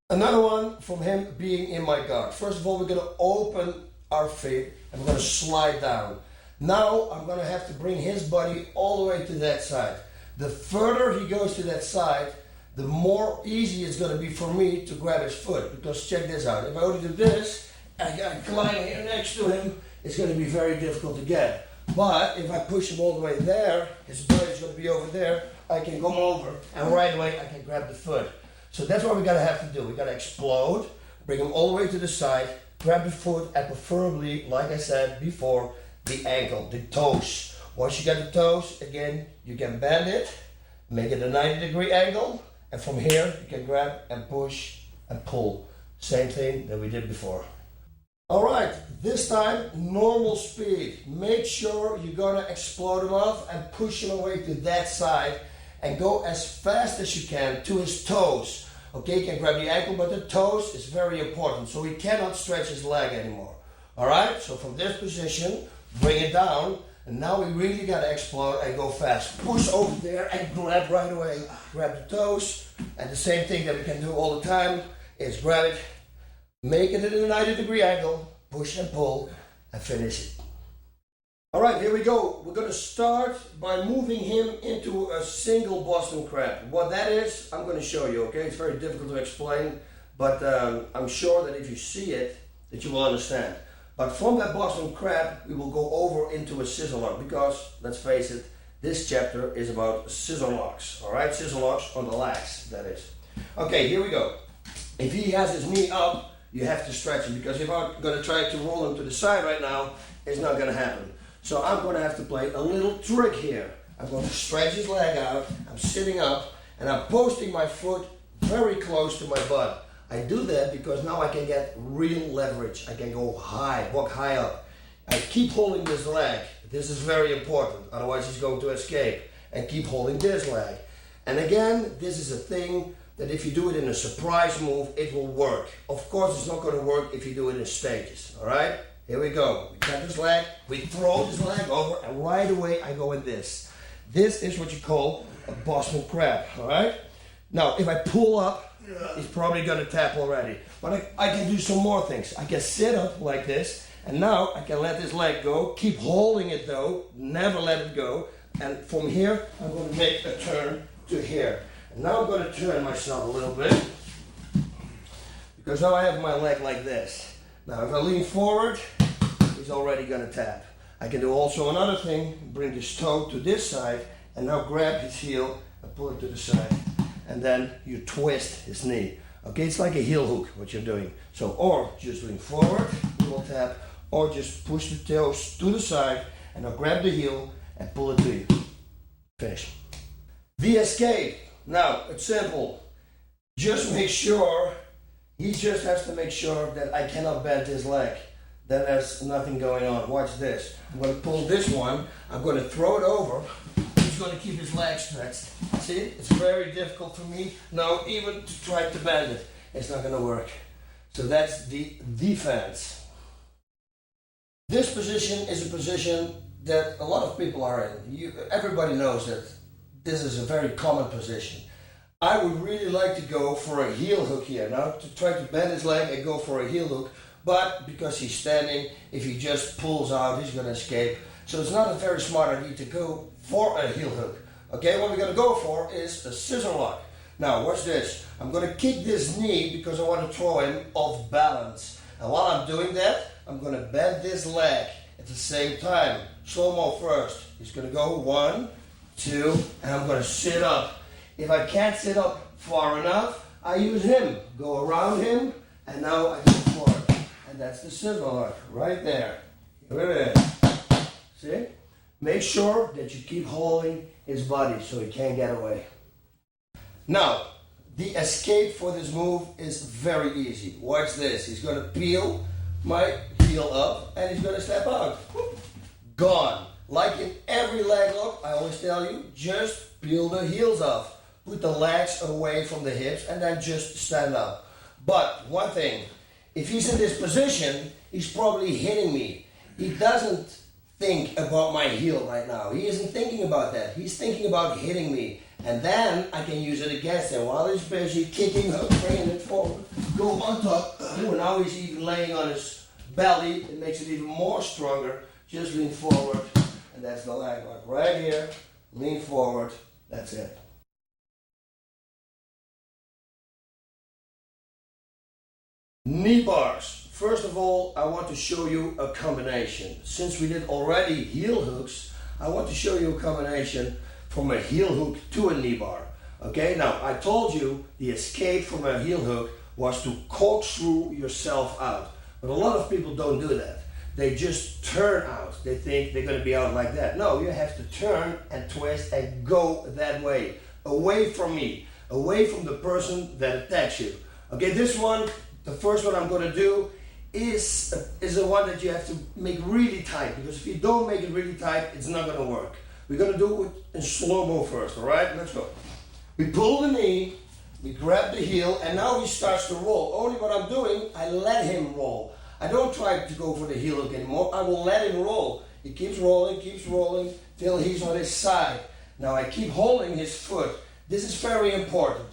Another one from him being in my guard. First of all, we're going to open our feet and we're going to slide down. Now I'm going to have to bring his body all the way to that side. The further he goes to that side, the more easy it's going to be for me to grab his foot. Because check this out, if I only do this, I climb here next to him, it's going to be very difficult to get. But if I push him all the way there, his body's going to be over there, I can come over and right away I can grab the foot. So that's what we're going to have to do. We're going to explode, bring him all the way to the side, grab the foot, and preferably, like I said before, the ankle, the toes. Once you get the toes, again, you can bend it, make it a 90-degree angle, and from here you can grab and push and pull. Same thing that we did before. Alright, this time normal speed. Make sure you're going to explode him off and push him away to that side and go as fast as you can to his toes. Okay, you can grab the ankle, but the toes is very important, so he cannot stretch his leg anymore. Alright, so from this position, bring it down, and now we really got to explode and go fast. Push over there and grab right away. Grab the toes, and the same thing that we can do all the time is grab it, make it at a 90-degree angle, push and pull, and finish it. Alright, here we go. We're going to start by moving him into a single Boston Crab. What that is, I'm going to show you, okay? It's very difficult to explain, but I'm sure that if you see it, that you will understand. But from that Boston Crab, we will go over into a scissor lock because, let's face it, this chapter is about scissor locks, alright? Scissor locks on the legs, that is. Okay, here we go. If he has his knee up, you have to stretch him because if I'm going to try to roll him to the side right now, it's not going to happen. So I'm going to have to play a little trick here. I'm going to stretch his leg out, I'm sitting up, and I'm posting my foot very close to my butt. I do that because now I can get real leverage. I can go high, walk high up. I keep holding this leg. This is very important, otherwise he's going to escape. And keep holding this leg. And again, this is a thing that if you do it in a surprise move, it will work. Of course, it's not going to work if you do it in stages, all right? Here we go. We got this leg, we throw this leg over, and right away I go in this. This is what you call a Boston Crab, all right? Now, if I pull up, he's probably going to tap already. But I can do some more things. I can sit up like this, and now I can let this leg go, keep holding it though, never let it go. And from here, I'm going to make a turn to here. And now I'm going to turn myself a little bit, because now I have my leg like this. Now if I lean forward, he's already going to tap. I can do also another thing, bring this toe to this side, and now grab his heel and pull it to the side. And then you twist his knee. Okay, it's like a heel hook, what you're doing. So, or just lean forward, you will tap, or just push the toes to the side, and now grab the heel and pull it to you. Finish. The escape. Now, it's simple. Just make sure, he just has to make sure that I cannot bend his leg. Then there's nothing going on. Watch this. I'm going to pull this one. I'm going to throw it over. He's going to keep his leg stretched. See, it's very difficult for me now even to try to bend it. It's not going to work. So that's the defense. This position is a position that a lot of people are in. Everybody knows that this is a very common position. I would really like to go for a heel hook here. Now to try to bend his leg and go for a heel hook. But because he's standing, if he just pulls out, he's going to escape. So it's not a very smart idea to go for a heel hook. Okay, what we're going to go for is a scissor lock. Now watch this. I'm going to kick this knee because I want to throw him off balance. And while I'm doing that, I'm going to bend this leg at the same time. Slow-mo first. He's going to go 1, 2, and I'm going to sit up. If I can't sit up far enough, I use him. Go around him, and now I go forward. And that's the scissor lock right there. Here it is. See? Make sure that you keep holding his body so he can't get away. Now, the escape for this move is very easy. Watch this. He's going to peel my heel up and he's going to step out. Gone. Like in every leg lock, I always tell you, just peel the heels off. Put the legs away from the hips and then just stand up. But one thing, if he's in this position, he's probably hitting me. He doesn't think about my heel right now. He isn't thinking about that. He's thinking about hitting me. And then I can use it against him while he's busy kicking up, bringing it forward. 2, and now he's even laying on his belly. It makes it even more stronger. Just lean forward, and that's the leg lock. Right here, lean forward, that's it. Knee bars. First of all, I want to show you a combination. Since we did already heel hooks, I want to show you a combination from a heel hook to a knee bar. Okay, now I told you the escape from a heel hook was to corkscrew yourself out. But a lot of people don't do that. They just turn out. They think they're going to be out like that. No, you have to turn and twist and go that way. Away from me. Away from the person that attacks you. Okay, this one, the first one I'm going to do is the one that you have to make really tight. Because if you don't make it really tight, it's not going to work. We're going to do it in slow-mo first, alright? Let's go. We pull the knee, we grab the heel, and now he starts to roll. Only what I'm doing, I let him roll. I don't try to go for the heel hook anymore. I will let him roll. He keeps rolling, till he's on his side. Now I keep holding his foot. This is very important.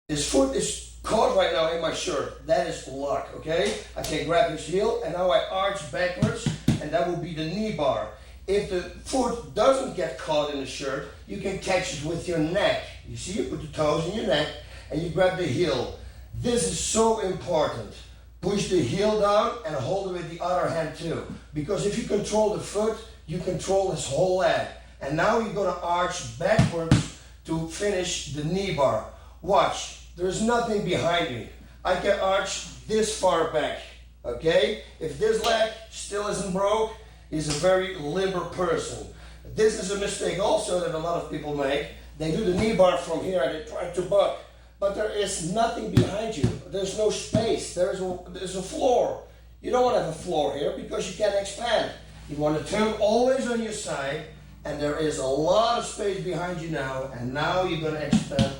His foot is caught right now in my shirt. That is lock, okay? I can grab his heel, and now I arch backwards, and that will be the knee bar. If the foot doesn't get caught in the shirt, you can catch it with your neck. You see, you put the toes in your neck, and you grab the heel. This is so important. Push the heel down and hold it with the other hand too. Because if you control the foot, you control his whole leg. And now you're going to arch backwards to finish the knee bar. Watch, there's nothing behind me. I can arch this far back, okay? If this leg still isn't broke, he's a very limber person. This is a mistake also that a lot of people make. They do the knee bar from here and they try to buck. But there is nothing behind you. There's no space. There's a floor. You don't want to have a floor here because you can't expand. You want to turn always on your side, and there is a lot of space behind you now, and now you're going to expand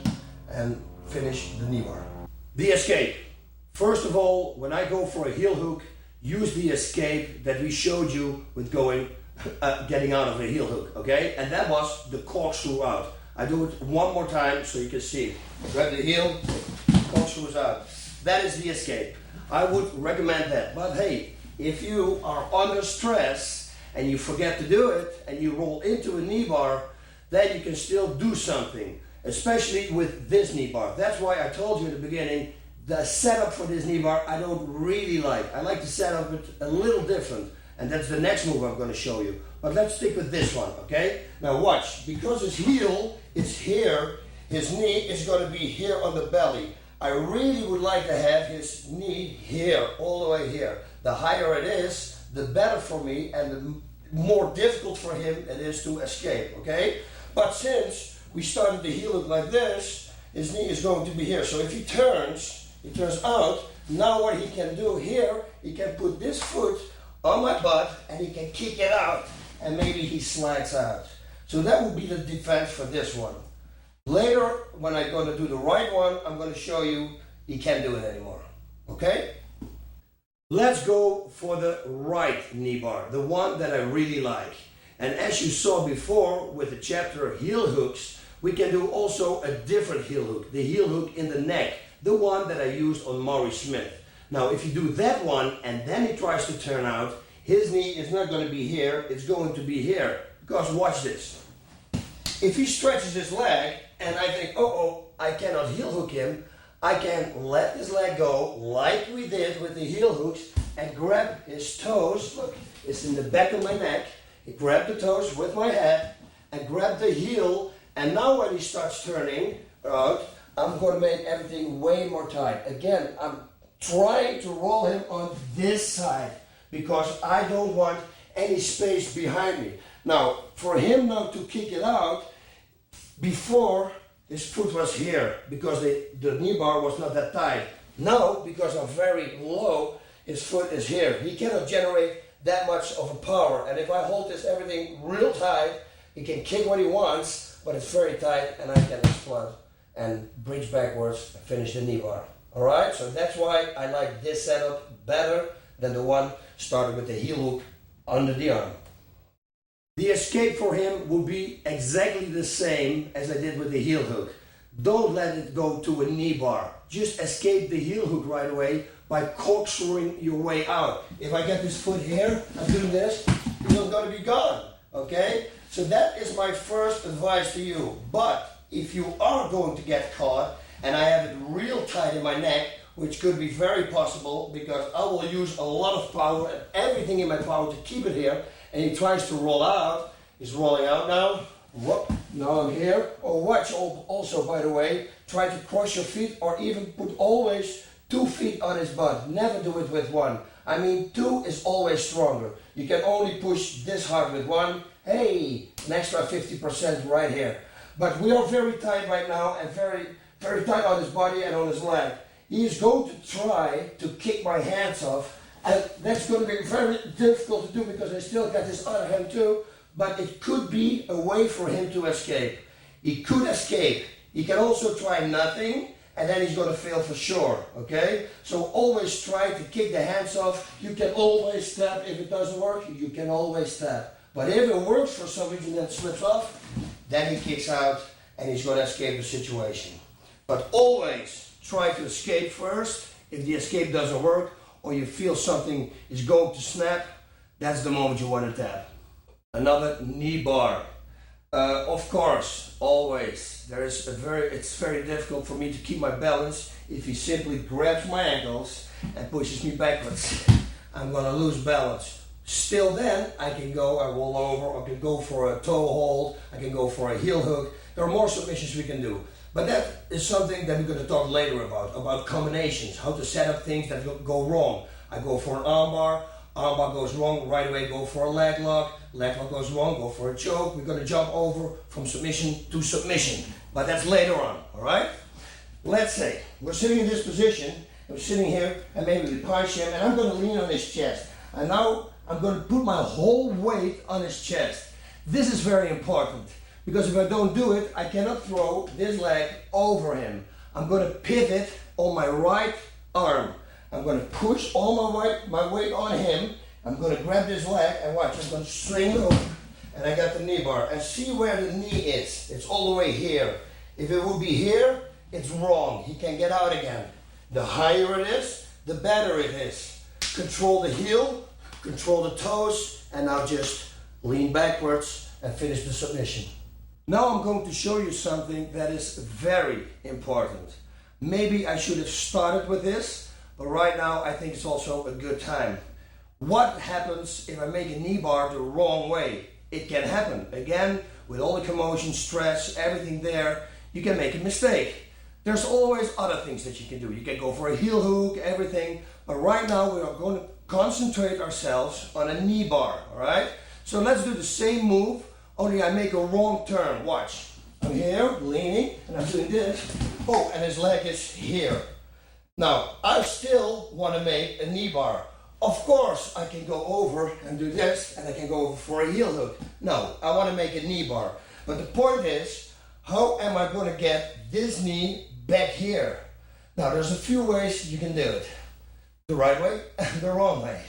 and finish the knee bar. The escape. First of all, when I go for a heel hook, use the escape that we showed you with getting out of a heel hook, okay? And that was the corkscrew out. I do it one more time so you can see. Grab the heel, corkscrews out. That is the escape. I would recommend that. But hey, if you are under stress and you forget to do it and you roll into a knee bar, then you can still do something, especially with this knee bar. That's why I told you in the beginning, the setup for this knee bar I don't really like. I like to set up it a little different. And that's the next move I'm going to show you. But let's stick with this one, okay? Now watch, because his heel is here, his knee is going to be here on the belly. I really would like to have his knee here, all the way here. The higher it is, the better for me, and the more difficult for him it is to escape, okay? But since we started the heel hook like this, his knee is going to be here. So if he turns out. Now what he can do here, he can put this foot on my butt and he can kick it out, and maybe he slides out. So that would be the defense for this one. Later, when I'm going to do the right one, I'm going to show you he can't do it anymore. Okay? Let's go for the right knee bar, the one that I really like. And as you saw before with the chapter heel hooks, we can do also a different heel hook, the heel hook in the neck, the one that I used on Maury Smith. Now, if you do that one and then he tries to turn out, his knee is not going to be here, it's going to be here. Because watch this. If he stretches his leg and I think, I cannot heel hook him, I can let his leg go like we did with the heel hooks and grab his toes. Look, it's in the back of my neck. Grab the toes with my head and grab the heel. And now when he starts turning out, I'm going to make everything way more tight. Again, I'm trying to roll him on this side because I don't want any space behind me. Now, for him now to kick it out, before his foot was here because the knee bar was not that tight. Now, because I'm very low, his foot is here. He cannot generate that much of a power. And if I hold this everything real tight, he can kick what he wants, but it's very tight and I can explode and bridge backwards and finish the knee bar. Alright, so that's why I like this setup better than the one started with the heel hook under the arm. The escape for him would be exactly the same as I did with the heel hook. don't let it go to a knee bar. Just escape the heel hook right away by corkscrewing your way out. If I get this foot here, I'm doing this, it's not going to be gone, okay? So that is my first advice to you. But if you are going to get caught, and I have it real tight in my neck, which could be very possible because I will use a lot of power and everything in my power to keep it here, and he tries to roll out. He's rolling out now. Whoop. Now I'm here. Or watch also, by the way, try to cross your feet or even put always 2 feet on his butt. Never do it with one. I mean, 2 is always stronger. You can only push this hard with 1. Hey, an extra 50% right here. But we are very tight right now and very tight on his body and on his leg. He is going to try to kick my hands off, and that's going to be very difficult to do because I still got this other hand too, but it could be a way for him to escape. He could escape. He can also try nothing, and then he's going to fail for sure, okay? So always try to kick the hands off. You can always tap. If it doesn't work, you can always tap. But if it works for some reason and slips off, then he kicks out and he's going to escape the situation. But always try to escape first. If the escape doesn't work or you feel something is going to snap, that's the moment you want to tap. Another knee bar. Of course, always, it's very difficult for me to keep my balance if he simply grabs my ankles and pushes me backwards. I'm going to lose balance. Still then, I roll over, I can go for a toe hold, I can go for a heel hook. There are more submissions we can do. But that is something that we're going to talk later about combinations, how to set up things that go wrong. I go for an armbar goes wrong, right away go for a leg lock goes wrong, go for a choke. We're going to jump over from submission to submission. But that's later on, all right? Let's say we're sitting in this position, we're sitting here, and maybe we punch him, and I'm going to lean on his chest. And now I'm going to put my whole weight on his chest. This is very important, because if I don't do it, I cannot throw this leg over him. I'm going to pivot on my right arm. I'm going to push all my weight on him. I'm going to grab this leg and watch. I'm going to string it over. And I got the knee bar. And see where the knee is. It's all the way here. If it would be here, it's wrong. He can get out again. The higher it is, the better it is. Control the heel, control the toes, and now just lean backwards and finish the submission. Now I'm going to show you something that is very important. Maybe I should have started with this, but right now I think it's also a good time. What happens if I make a knee bar the wrong way? It can happen. Again, with all the commotion, stress, everything there, you can make a mistake. There's always other things that you can do. You can go for a heel hook, everything, but right now we are going to concentrate ourselves on a knee bar, all right? So let's do the same move, only I make a wrong turn. Watch. I'm here, leaning, and I'm doing this. Oh, and his leg is here. Now, I still want to make a knee bar. Of course, I can go over and do this, and I can go over for a heel hook. No, I want to make a knee bar. But the point is, how am I going to get this knee back here? Now, there's a few ways you can do it. The right way and the wrong way.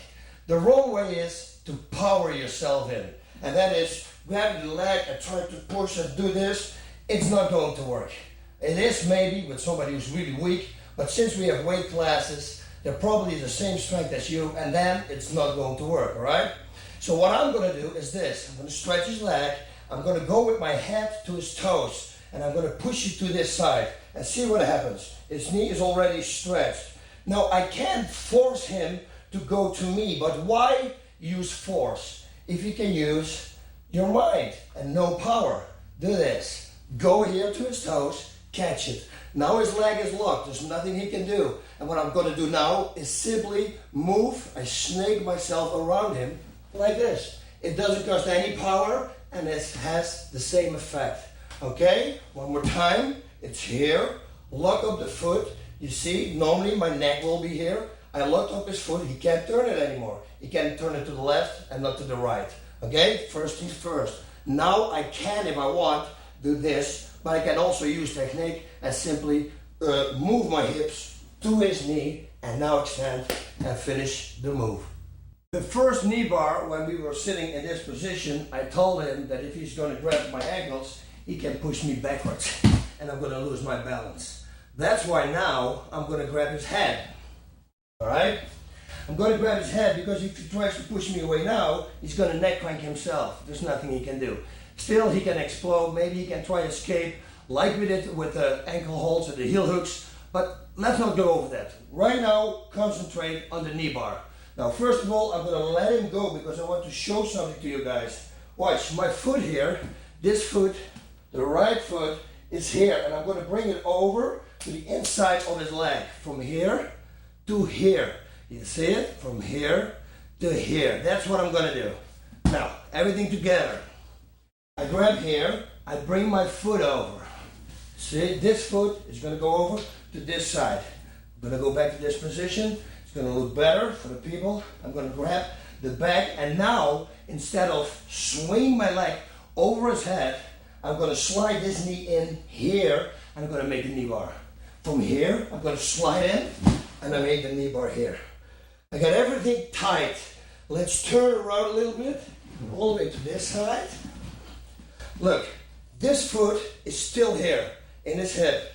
The wrong way is to power yourself in. And that is, grab the leg and try to push and do this. It's not going to work. It is maybe with somebody who's really weak, but since we have weight classes, they're probably the same strength as you, and then it's not going to work, all right? So what I'm going to do is this. I'm going to stretch his leg. I'm going to go with my hand to his toes, and I'm going to push it to this side and see what happens. His knee is already stretched. Now, I can't force him to go to me, but why use force if you can use your mind and no power? Do this. Go here to his toes, catch it. Now his leg is locked. There's nothing he can do. And what I'm going to do now is simply move. I snake myself around him like this. It doesn't cost any power, and it has the same effect. Okay? One more time. It's here. Lock up the foot. You see, normally my neck will be here. I locked up his foot. He can't turn it anymore. He can turn it to the left and not to the right. Okay? First things first. Now I can, if I want, do this, but I can also use technique and simply move my hips to his knee and now extend and finish the move. The first knee bar, when we were sitting in this position, I told him that if he's going to grab my ankles, he can push me backwards. and I'm going to lose my balance. That's why now I'm going to grab his head. Alright? I'm going to grab his head because if he tries to push me away now, he's going to neck crank himself. There's nothing he can do. Still, he can explode. Maybe he can try to escape like we did with the ankle holds or the heel hooks. But let's not go over that. Right now, concentrate on the knee bar. Now, first of all, I'm going to let him go because I want to show something to you guys. Watch, my foot here, this foot, the right foot is here. And I'm going to bring it over to the inside of his leg. From here to here. You see it? From here to here. That's what I'm going to do. Now, everything together. I grab here. I bring my foot over. See, this foot is going to go over to this side. I'm going to go back to this position. It's going to look better for the people. I'm going to grab the back, and now instead of swinging my leg over his head, I'm going to slide this knee in here, and I'm going to make a knee bar. From here, I'm going to slide in, and I make the knee bar here. I got everything tight. Let's turn around a little bit, all the way to this side. Look, this foot is still here in his hip.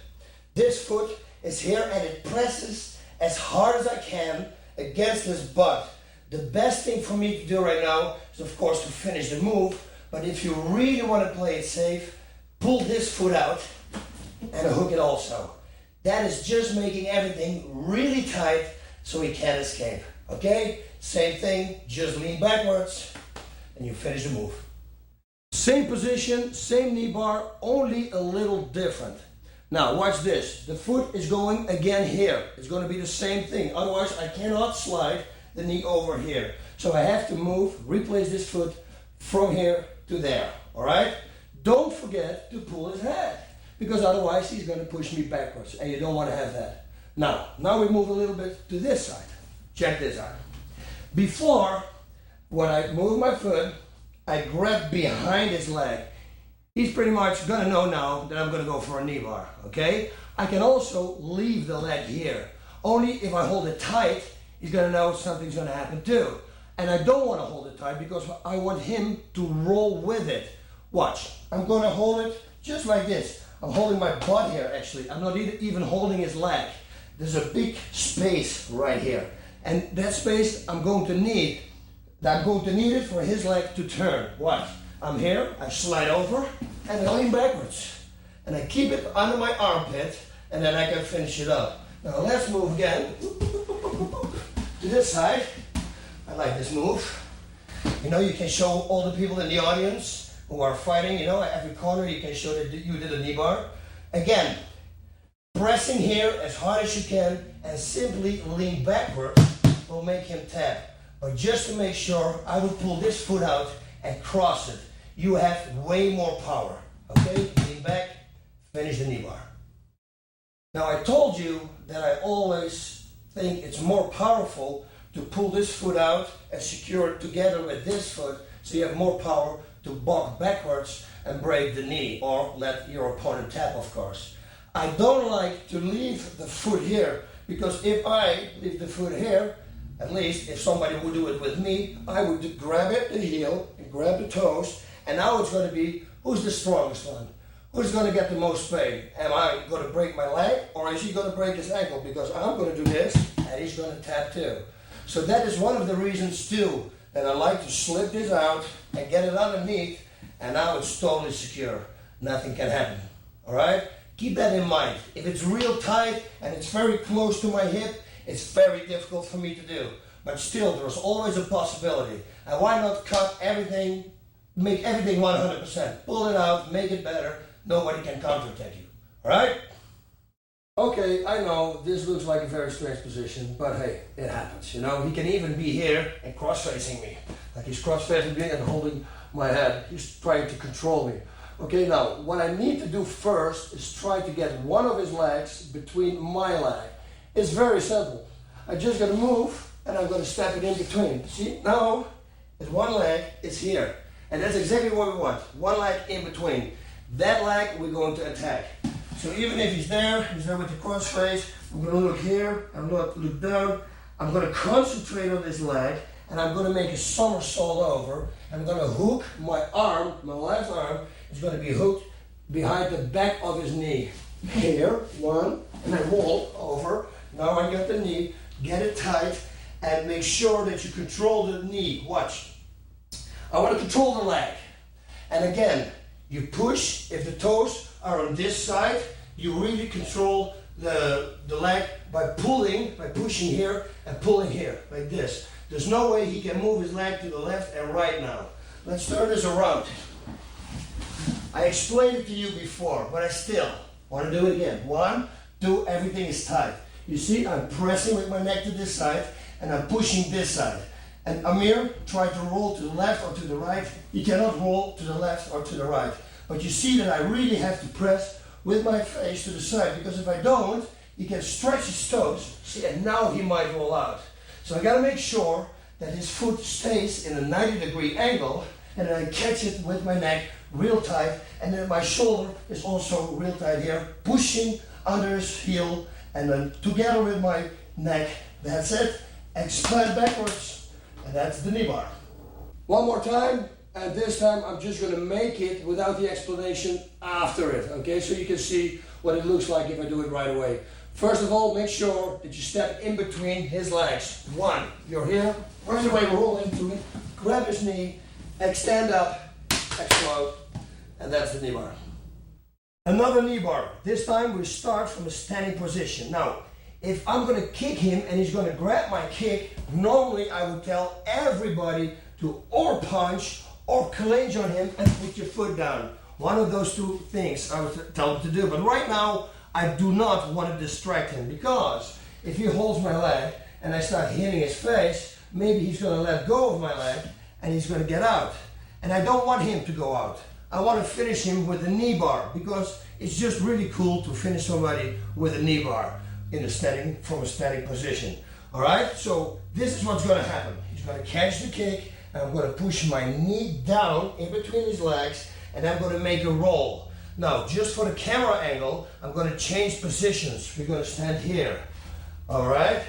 This foot is here and it presses as hard as I can against his butt. The best thing for me to do right now is of course to finish the move, but if you really want to play it safe, pull this foot out and hook it also. That is just making everything really tight so he can't escape. Okay? Same thing, just lean backwards and you finish the move. Same position, same knee bar, only a little different. Now watch this, the foot is going again here. It's going to be the same thing, otherwise I cannot slide the knee over here. So I have to move, replace this foot from here to there, alright? Don't forget to pull his head, because otherwise he's going to push me backwards, and you don't want to have that. Now we move a little bit to this side. Check this out. Before, when I move my foot, I grab behind his leg. He's pretty much gonna know now that I'm gonna go for a knee bar, okay? I can also leave the leg here. Only if I hold it tight, he's gonna know something's gonna happen too. And I don't wanna hold it tight because I want him to roll with it. Watch, I'm gonna hold it just like this. I'm holding my butt here actually. I'm not even holding his leg. There's a big space right here. And that space I'm going to need it for his leg to turn. Watch. I'm here, I slide over, and I lean backwards. And I keep it under my armpit, and then I can finish it up. Now let's move again to this side. I like this move. You know, you can show all the people in the audience who are fighting, you know, at every corner you can show that you did a knee bar. Again, pressing here as hard as you can, and simply lean backwards will make him tap. But just to make sure, I will pull this foot out and cross it. You have way more power, okay? Lean back, finish the knee bar. Now I told you that I always think it's more powerful to pull this foot out and secure it together with this foot so you have more power to walk backwards and break the knee or let your opponent tap, of course. I don't like to leave the foot here because if I leave the foot here, at least if somebody would do it with me, I would grab it, the heel, and grab the toes, and now it's going to be, who's the strongest one? Who's going to get the most pain? Am I going to break my leg, or is he going to break his ankle? Because I'm going to do this, and he's going to tap too. So that is one of the reasons too, that I like to slip this out and get it underneath, and now it's totally secure. Nothing can happen, all right? Keep that in mind. If it's real tight, and it's very close to my hip, it's very difficult for me to do. But still, there's always a possibility. And why not cut everything, make everything 100%. Pull it out, make it better. Nobody can counterattack you. Alright? Okay, I know this looks like a very strange position, but hey, it happens. You know, he can even be here and cross-facing me. Like he's cross-facing me and holding my head. He's trying to control me. Okay, now, what I need to do first is try to get one of his legs between my leg. It's very simple. I just got to move and I'm going to step it in between. See, now it's one leg is here. And that's exactly what we want. One leg in between. That leg we're going to attack. So even if he's there with the cross face, I'm going to look here, I'm going to look down. I'm going to concentrate on this leg and I'm going to make a somersault over. I'm going to hook my arm, my left arm is going to be hooked behind the back of his knee. Here, one, and I roll over. Now I got the knee, get it tight, and make sure that you control the knee. Watch. I want to control the leg. And again, you push. If the toes are on this side, you really control the leg by pushing here and pulling here, like this. There's no way he can move his leg to the left and right now. Let's turn this around. I explained it to you before, but I still want to do it again. 1, 2, everything is tight. You see, I'm pressing with my neck to this side, and I'm pushing this side. And Amir tried to roll to the left or to the right. He cannot roll to the left or to the right. But you see that I really have to press with my face to the side, because if I don't, he can stretch his toes. See, and now he might roll out. So I got to make sure that his foot stays in a 90-degree angle, and then I catch it with my neck real tight, and then my shoulder is also real tight here, pushing under his heel, and then together with my neck. That's it. Expand backwards, and that's the knee bar. One more time, and this time I'm just going to make it without the explanation after it, okay? So you can see what it looks like if I do it right away. First of all, make sure that you step in between his legs. 1, you're here, right away roll into it, grab his knee, extend up, explode, and that's the knee bar. Another knee bar. This time we start from a standing position. Now, if I'm going to kick him and he's going to grab my kick, normally I would tell everybody to or punch or clinch on him and put your foot down. One of those two things I would tell him to do. But right now, I do not want to distract him, because if he holds my leg and I start hitting his face, maybe he's going to let go of my leg and he's going to get out. And I don't want him to go out. I want to finish him with a knee bar, because it's just really cool to finish somebody with a knee bar from a standing position. All right, so this is what's going to happen. He's going to catch the kick, and I'm going to push my knee down in between his legs, and I'm going to make a roll. Now, just for the camera angle, I'm going to change positions. We're going to stand here. All right,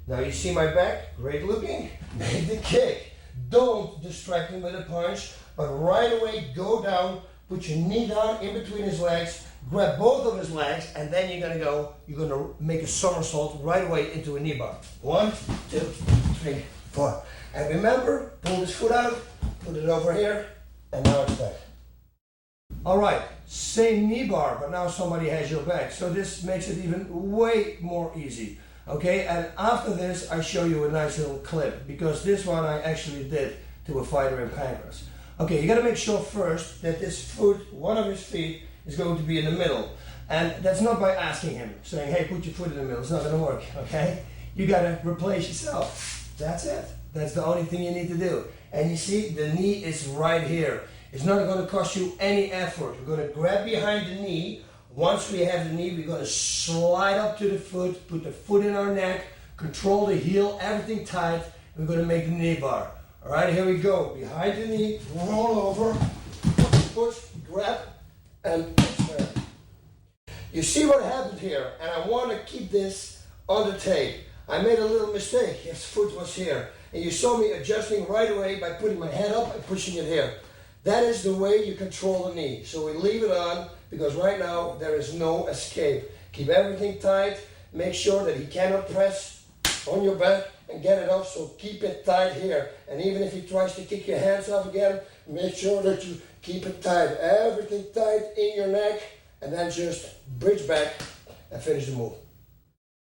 now you see my back, great looking. Make the kick. Don't distract him with a punch, but right away go down, put your knee down in between his legs, grab both of his legs, and then you're going to make a somersault right away into a knee bar. 1, 2, 3, 4. And remember, pull this foot out, put it over here, and now it's back. All right, same knee bar, but now somebody has your back. So this makes it even way more easy. Okay, and after this, I show you a nice little clip, because this one I actually did to a fighter in Pancras. Okay, you got to make sure first that this foot, one of his feet, is going to be in the middle. And that's not by asking him, saying, hey, put your foot in the middle. It's not going to work, okay? You got to replace yourself. That's it. That's the only thing you need to do. And you see, the knee is right here. It's not going to cost you any effort. We're going to grab behind the knee. Once we have the knee, we're going to slide up to the foot, put the foot in our neck, control the heel, everything tight, and we're going to make the knee bar. All right, here we go. Behind the knee, roll over, push, grab, and push there. You see what happened here, and I want to keep this on the tape. I made a little mistake. His foot was here, and you saw me adjusting right away by putting my head up and pushing it here. That is the way you control the knee. So we leave it on, because right now there is no escape. Keep everything tight. Make sure that he cannot press on your back and get it off, so keep it tight here. And even if he tries to kick your hands off again, make sure that you keep it tight. Everything tight in your neck, and then just bridge back and finish the move.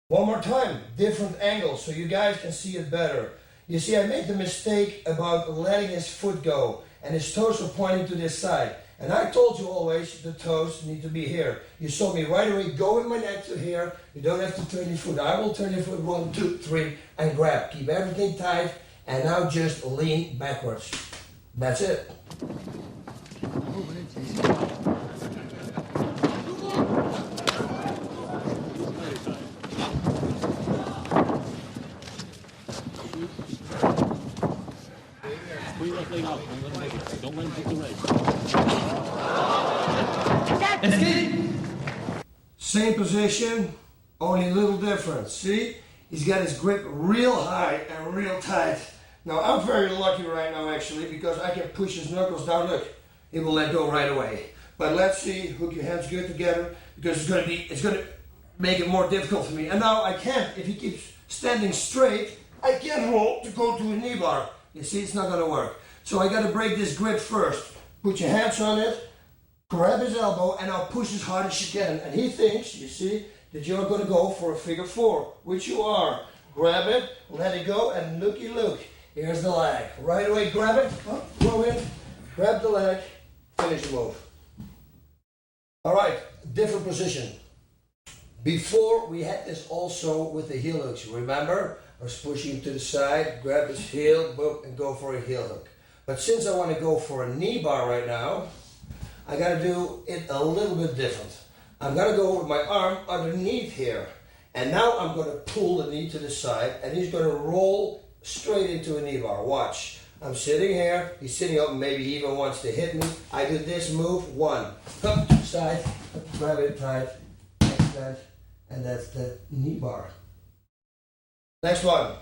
One more time, different angle, so you guys can see it better. You see, I made the mistake about letting his foot go, and his toes were pointing to this side. And I told you always the toes need to be here. You saw me right away go with my neck to here. You don't have to turn your foot. I will turn your foot 1, 2, 3 and grab. Keep everything tight, and now just lean backwards. That's it. Don't let him take the race. Same position, only a little difference. See? He's got his grip real high and real tight. Now, I'm very lucky right now, actually, because I can push his knuckles down. Look, he will let go right away. But let's see, hook your hands good together, because it's gonna make it more difficult for me. And now I can't, if he keeps standing straight, I can't roll to go to a knee bar. You see, it's not gonna work. So I gotta break this grip first. Put your hands on it, grab his elbow, and I'll push as hard as you can. And he thinks, you see, that you're gonna go for a figure four, which you are. Grab it, let it go, and looky look. Here's the leg. Right away, grab it, go in, grab the leg, finish the move. All right, different position. Before we had this also with the heel hooks. Remember, I was pushing to the side, grab his heel, boom, and go for a heel hook. But since I want to go for a knee bar right now, I got to do it a little bit different. I'm going to go with my arm underneath here. And now I'm going to pull the knee to the side, and he's going to roll straight into a knee bar. Watch. I'm sitting here, he's sitting up, maybe he even wants to hit me. I do this move, one, up, side, grab it tight, extend, and that's the knee bar. Next one.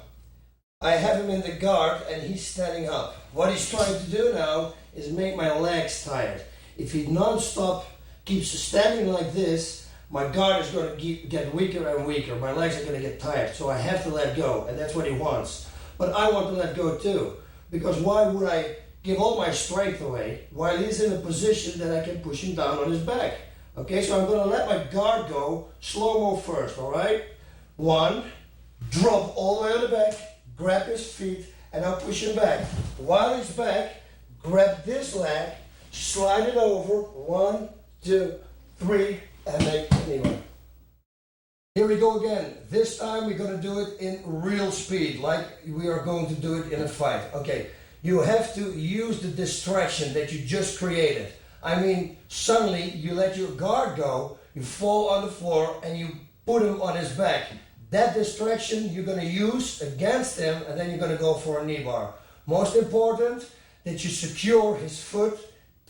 I have him in the guard and he's standing up. What he's trying to do now is make my legs tired. If he non-stop keeps standing like this, my guard is going to get weaker and weaker. My legs are going to get tired, so I have to let go, and that's what he wants. But I want to let go too, because why would I give all my strength away while he's in a position that I can push him down on his back? Okay, so I'm going to let my guard go, slow-mo first, all right? One, drop all the way on the back, grab his feet, and I'll push him back. While he's back, grab this leg, slide it over, 1, 2, 3, and make a knee bar. Here we go again. This time we're going to do it in real speed, like we are going to do it in a fight. Okay, you have to use the distraction that you just created. I mean, suddenly you let your guard go, you fall on the floor, and you put him on his back. That distraction you're going to use against him, and then you're going to go for a knee bar. Most important, that you secure his foot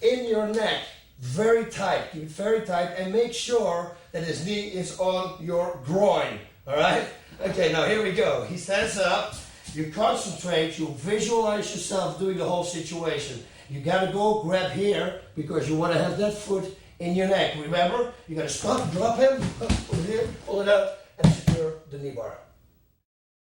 in your neck. Very tight, keep it very tight, and make sure that his knee is on your groin, all right? Okay, now here we go. He stands up, you concentrate, you visualize yourself doing the whole situation. You gotta go grab here, because you wanna have that foot in your neck. Remember, you gotta stop, drop him, put it here, pull it out, and secure the knee bar.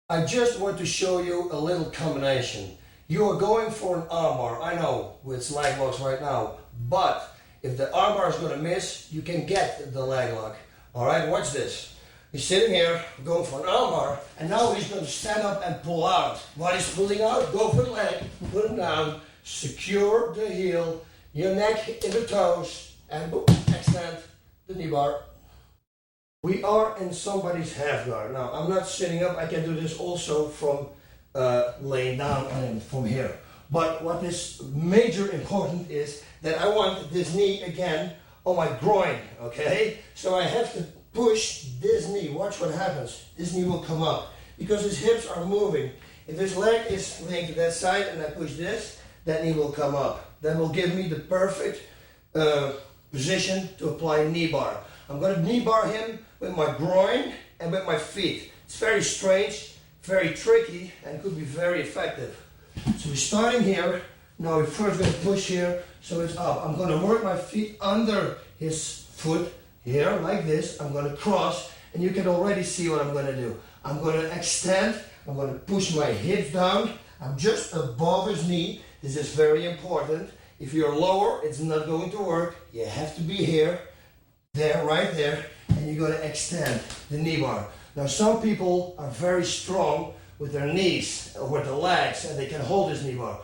I just want to show you a little combination. You are going for an arm bar. I know, it's leg locks right now, but if the arm bar is going to miss, you can get the leg lock. All right, watch this. He's sitting here, going for an arm bar, and now he's going to stand up and pull out. While he's pulling out, go for the leg, put him down, secure the heel, your neck in the toes, and boom, extend the knee bar. We are in somebody's half guard. Now, I'm not sitting up. I can do this also from laying down and from here. But what is major important is that I want this knee again on my groin, okay? So I have to push this knee. Watch what happens. This knee will come up because his hips are moving. If his leg is laying to that side and I push this, that knee will come up. That will give me the perfect position to apply knee bar. I'm going to knee bar him with my groin and with my feet. It's very strange, very tricky, and could be very effective. So we're starting here. Now we're first going to push here, so it's up. I'm going to work my feet under his foot here, like this. I'm going to cross, and you can already see what I'm going to do. I'm going to extend. I'm going to push my hips down. I'm just above his knee. This is very important. If you're lower, it's not going to work. You have to be here, there, right there, and you're going to extend the knee bar. Now some people are very strong with their knees or with their legs, and they can hold this knee bar.